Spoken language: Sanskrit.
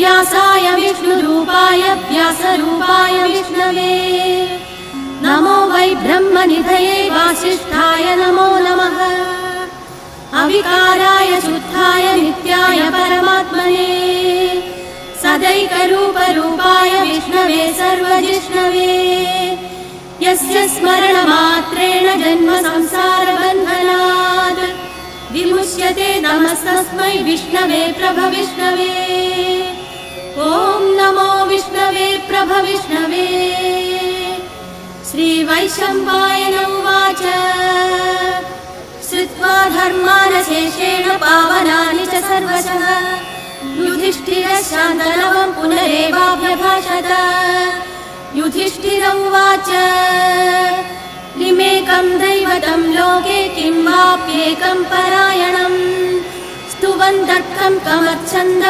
व्यासाय विष्णुरूपाय व्यासरूपाय विष्णवे नमो वै ब्रह्मनिधये वासिष्ठाय नमो नमः अविकाराय शुद्धाय नित्याय परमात्मने सदैकरूपरूपाय विष्णवे सर्वजिष्णवे यस्य स्मरणमात्रेण जन्म संसारबन्धनात् विमुच्यते नमस्तस्मै विष्णवे प्रभविष्णवे ॐ नमो विष्णवे प्रभविष्णवे श्रीवैशम्पायन उवाच श्रुत्वा धर्मानशेषेण पावनानि च सर्वशः युधिष्ठिरः शान्तनवं पुनरेवाभ्यभाषत युधिष्ठिर उवाच किमेकं दैवतं लोके किं वाप्येकं परायणं स्तुवन्तः कं कमच्छन्द